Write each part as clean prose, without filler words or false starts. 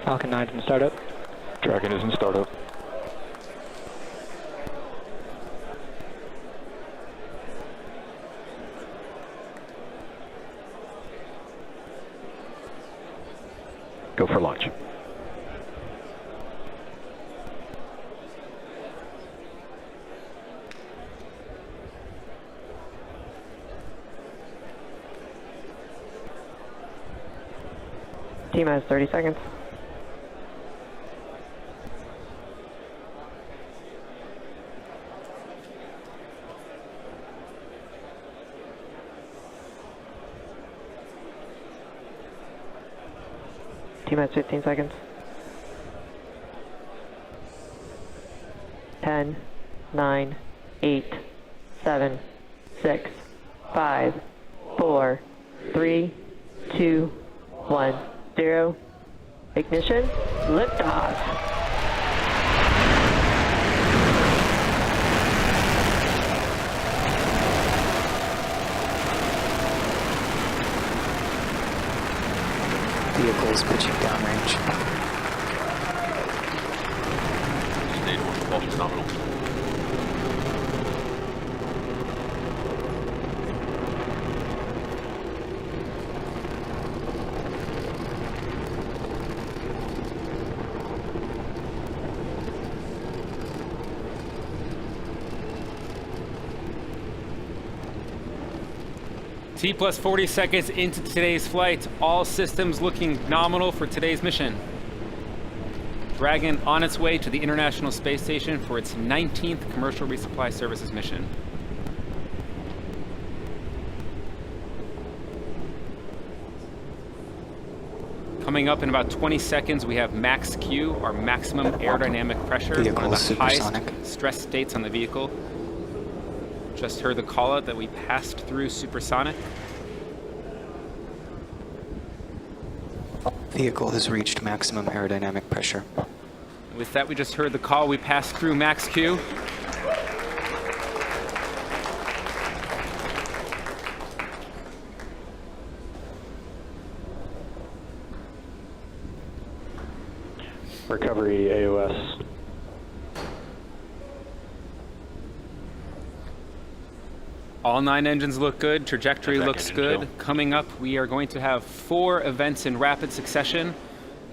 Falcon 9's in startup. Dragon is in startup. Go for launch. T minus 30 seconds. T minus 15 seconds. 10, 9, 8, 7, 6, 5, 4, 3, 2, 1, 0. Ignition, liftoff. Vehicles pitching downrange. Stage 1 propulsion nominal. T plus 40 seconds into today's flight. All systems looking nominal for today's mission. Dragon on its way to the International Space Station for its 19th Commercial Resupply Services mission. Coming up in about 20 seconds, we have max Q, our maximum aerodynamic pressure, one of the highest stress states on the vehicle. Just heard the call out that we passed through supersonic. Vehicle has reached maximum aerodynamic pressure. With that, we just heard the call. We passed through max Q. Recovery AOS. All 9 engines look good. Trajectory looks good. Coming up, we are going to have 4 events in rapid succession.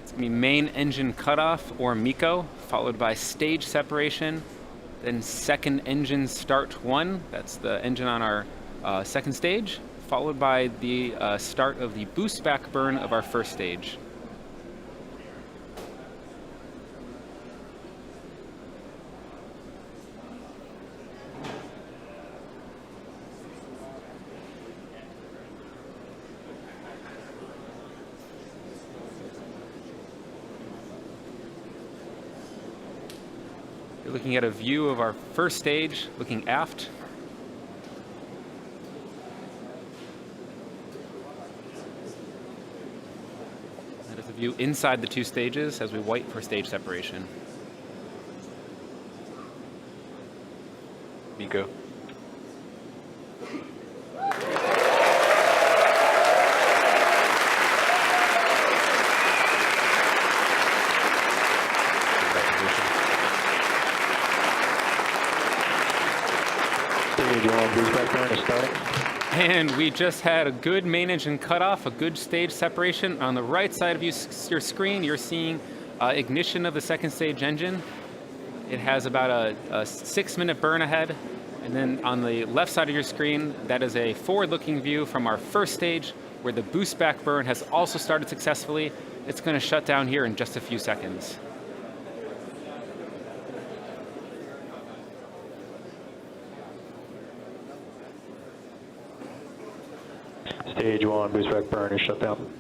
It's going to be main engine cutoff, or MECO, followed by stage separation, then second engine start 1. That's the engine on our second stage, followed by the start of the boost back burn of our first stage. You're looking at a view of our first stage, looking aft. That is a view inside the 2 stages as we wait for stage separation. MECO. And we just had a good main engine cutoff, a good stage separation. On the right side of your screen, you're seeing ignition of the second stage engine. It has about a 6-minute burn ahead. And then on the left side of your screen, that is a forward-looking view from our first stage, where the boost back burn has also started successfully. It's going to shut down here in just a few seconds. Stage 1 boost back burn is shut down.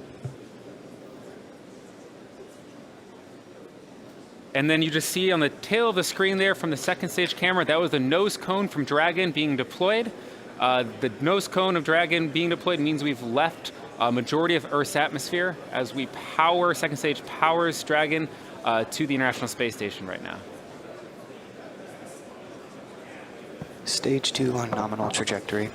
And then you just see on the tail of the screen there from the second stage camera, that was the nose cone from Dragon being deployed. The nose cone of Dragon being deployed means we've left a majority of Earth's atmosphere as we power, second stage powers Dragon to the International Space Station right now. Stage 2 on nominal trajectory.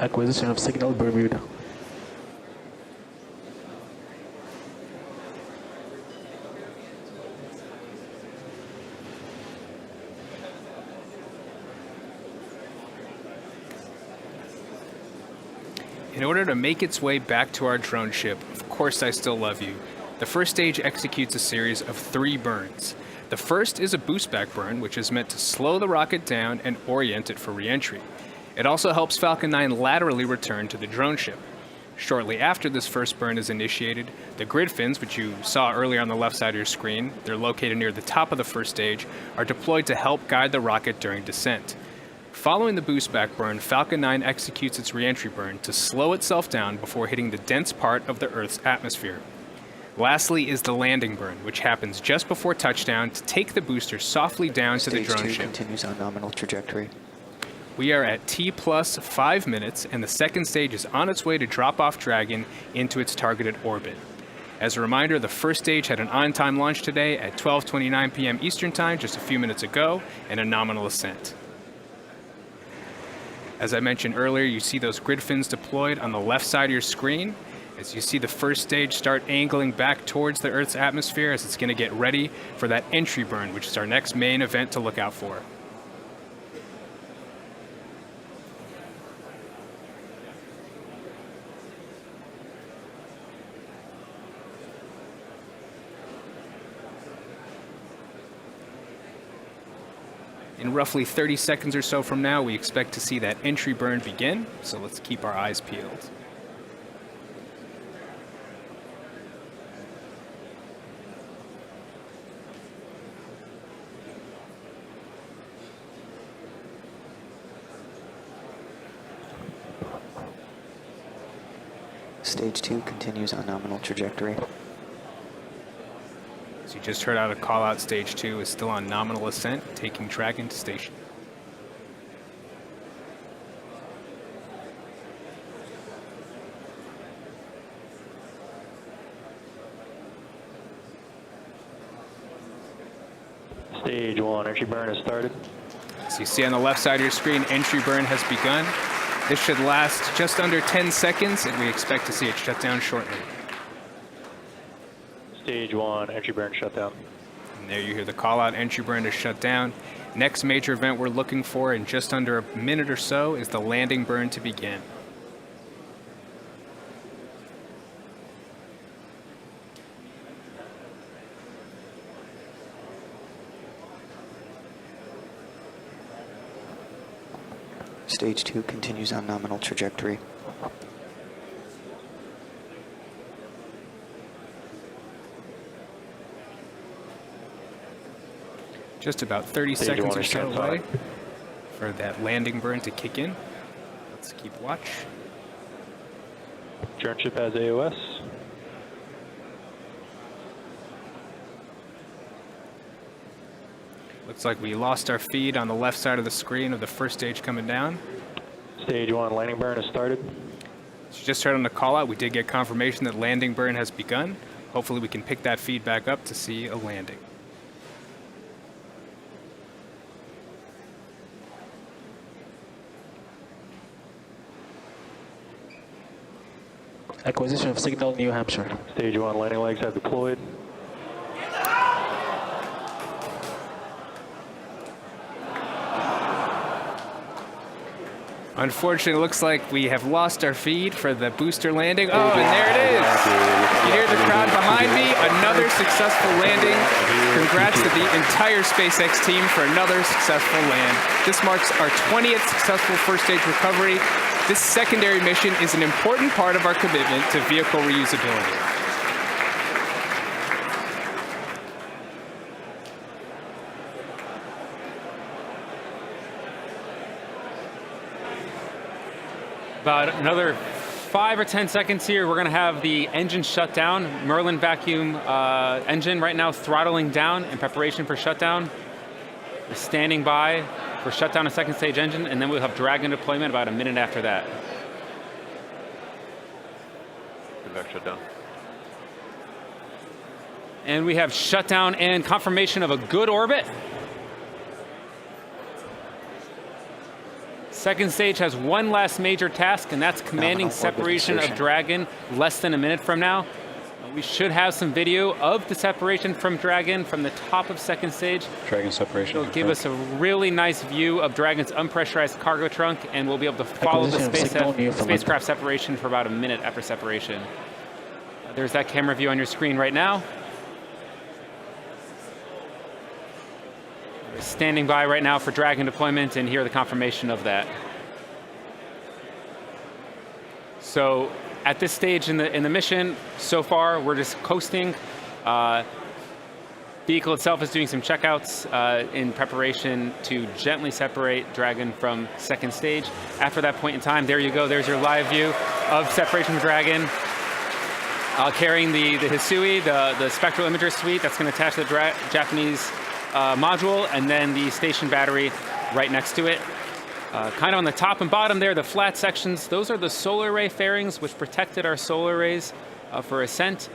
Acquisition of signal Bermuda. In order to make its way back to our drone ship, Of Course I Still Love You, the first stage executes a series of 3 burns. The first is a boost back burn, which is meant to slow the rocket down and orient it for re-entry. It also helps Falcon 9 laterally return to the drone ship. Shortly after this first burn is initiated, the grid fins, which you saw earlier on the left side of your screen, they're located near the top of the first stage, are deployed to help guide the rocket during descent. Following the boost back burn, Falcon 9 executes its re-entry burn to slow itself down before hitting the dense part of the Earth's atmosphere. Lastly is the landing burn, which happens just before touchdown to take the booster softly down to the drone Stage 2 ship. continues on nominal trajectory. We are at T plus 5 minutes, and the second stage is on its way to drop off Dragon into its targeted orbit. As a reminder, the first stage had an on-time launch today at 12:29 p.m. Eastern Time, just a few minutes ago, and a nominal ascent. As I mentioned earlier, you see those grid fins deployed on the left side of your screen. As you see the first stage start angling back towards the Earth's atmosphere as it's going to get ready for that entry burn, which is our next main event to look out for. In roughly 30 seconds or so from now, we expect to see that entry burn begin, so let's keep our eyes peeled. Stage 2 continues on nominal trajectory. As you just heard out a call out, stage 2 is still on nominal ascent, taking Dragon to station. Stage 1, entry burn has started. As you see on the left side of your screen, entry burn has begun. This should last just under 10 seconds, and we expect to see it shut down shortly. Stage 1, entry burn shut down. And there you hear the call out, entry burn is shut down. Next major event we're looking for in just under a minute or so is the landing burn to begin. Stage 2 continues on nominal trajectory. Just about 30 Stage seconds 1 or is so shut away down. for that landing burn to kick in. Let's keep watch. Drone ship has AOS. Looks like we lost our feed on the left side of the screen of the first stage coming down. Stage 1, landing burn has started. As you just heard on the call out, we did get confirmation that landing burn has begun. Hopefully we can pick that feed back up to see a landing. Acquisition of signal, New Hampshire. Stage 1, landing legs have deployed. Unfortunately, it looks like we have lost our feed for the booster landing. Oh, and there it is. You hear the crowd behind me. Another successful landing. Congrats to the entire SpaceX team for another successful land. This marks our 20th successful first stage recovery. This secondary mission is an important part of our commitment to vehicle reusability. About another 5 or 10 seconds here, we're going to have the engine shut down. Merlin vacuum engine right now throttling down in preparation for shutdown. We're standing by for shutdown of second stage engine, and then we'll have Dragon deployment about a minute after that. Good back shutdown. And we have shutdown and confirmation of a good orbit. Second stage has one last major task, and that's commanding Nominal orbit separation of insertion. Dragon less than a minute from now. We should have some video of the separation from Dragon from the top of second stage. Dragon separation. It'll give us a really nice view of Dragon's unpressurized cargo trunk, and we'll be able to follow the spacecraft separation for about a minute after separation. There's that camera view on your screen right now. We're standing by right now for Dragon deployment, and here the confirmation of that. So at this stage in the mission, so far we're just coasting. Vehicle itself is doing some checkouts in preparation to gently separate Dragon from second stage. After that point in time, there you go. There's your live view of separation from Dragon. Carrying the Hisui, the spectral imager suite that's going to attach to the Japanese module, and then the station battery right next to it. Kind of on the top and bottom there, the flat sections, those are the solar array fairings which protected our solar arrays for ascent.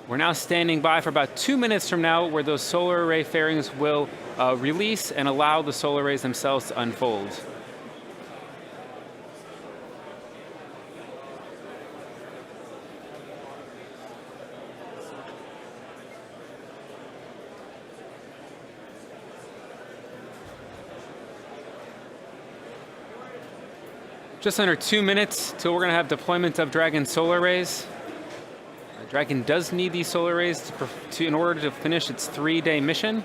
We're now standing by for about 2 minutes from now where those solar array fairings will release and allow the solar arrays themselves to unfold. Just under 2 minutes till we're going to have deployment of Dragon solar arrays. Dragon does need these solar arrays in order to finish its 3-day mission.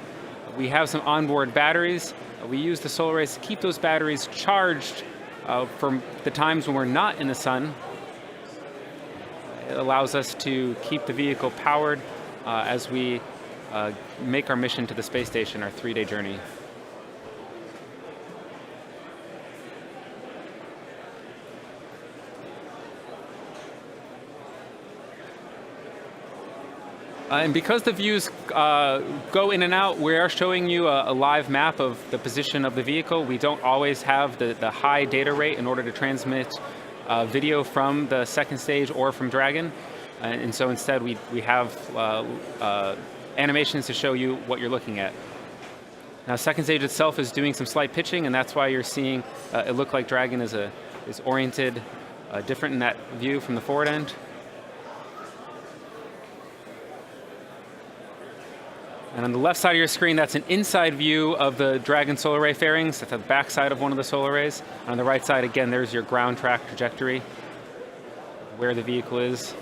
We have some onboard batteries. We use the solar arrays to keep those batteries charged for the times when we're not in the sun. It allows us to keep the vehicle powered as we make our mission to the space station, our 3-day journey. And because the views go in and out, we are showing you a live map of the position of the vehicle. We don't always have the high data rate in order to transmit video from the second stage or from Dragon. And so instead we have animations to show you what you're looking at. Now second stage itself is doing some slight pitching, and that's why you're seeing it look like Dragon is oriented different in that view from the forward end. And on the left side of your screen, that's an inside view of the Dragon solar array fairings. That's the back side of one of the solar arrays. On the right side, again, there's your ground track trajectory, where the vehicle is.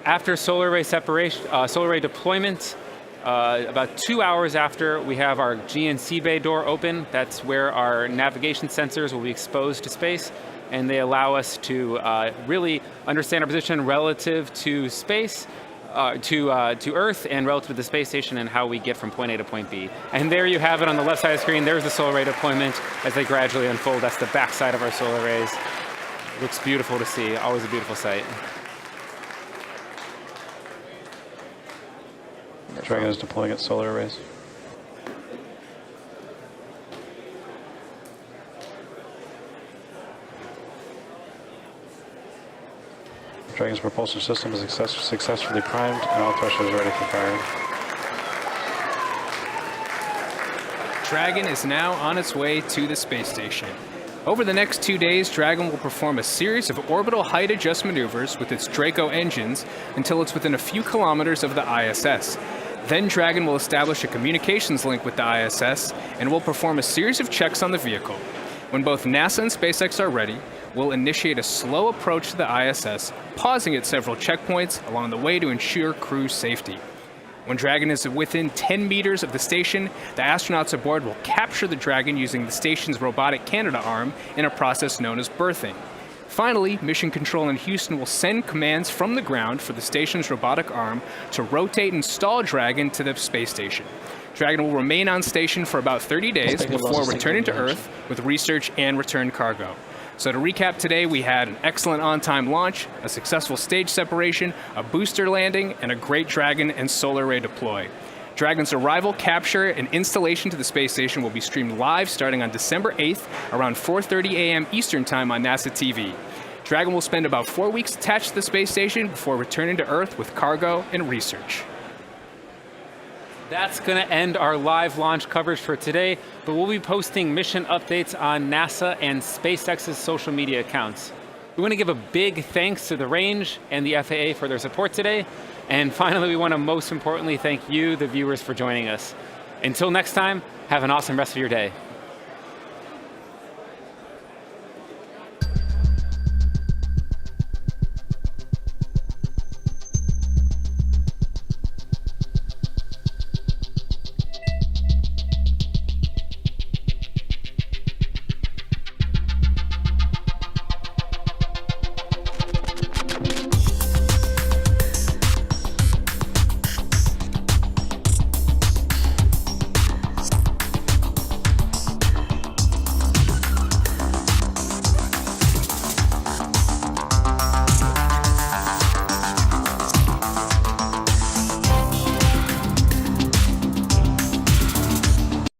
After solar array separation, solar array deployment, about 2 hours after, we have our GNC bay door open. That's where our navigation sensors will be exposed to space, and they allow us to really understand our position relative to space, to Earth, and relative to the space station, and how we get from point A to point B. And there you have it on the left side of the screen. There's the solar array deployment as they gradually unfold. That's the back side of our solar arrays. Looks beautiful to see. Always a beautiful sight. Dragon is deploying its solar arrays. Dragon's propulsion system is successfully primed, and all thrusters are ready for firing. Dragon is now on its way to the space station. Over the next 2 days, Dragon will perform a series of orbital height adjust maneuvers with its Draco engines until it's within a few kilometers of the ISS. Then Dragon will establish a communications link with the ISS and will perform a series of checks on the vehicle. When both NASA and SpaceX are ready, we'll initiate a slow approach to the ISS, pausing at several checkpoints along the way to ensure crew safety. When Dragon is within 10 meters of the station, the astronauts aboard will capture the Dragon using the station's robotic Canada arm in a process known as berthing. Finally, Mission Control in Houston will send commands from the ground for the station's robotic arm to rotate and stall Dragon to the space station. Dragon will remain on station for about 30 days before returning to Earth with research and return cargo. So to recap today, we had an excellent on-time launch, a successful stage separation, a booster landing, and a great Dragon and solar array deploy. Dragon's arrival, capture, and installation to the space station will be streamed live starting on December 8th around 4:30 a.m. Eastern Time on NASA TV. Dragon will spend about 4 weeks attached to the space station before returning to Earth with cargo and research. That's going to end our live launch coverage for today, but we'll be posting mission updates on NASA and SpaceX's social media accounts. We want to give a big thanks to the range and the FAA for their support today. And finally, we want to most importantly thank you, the viewers, for joining us. Until next time, have an awesome rest of your day.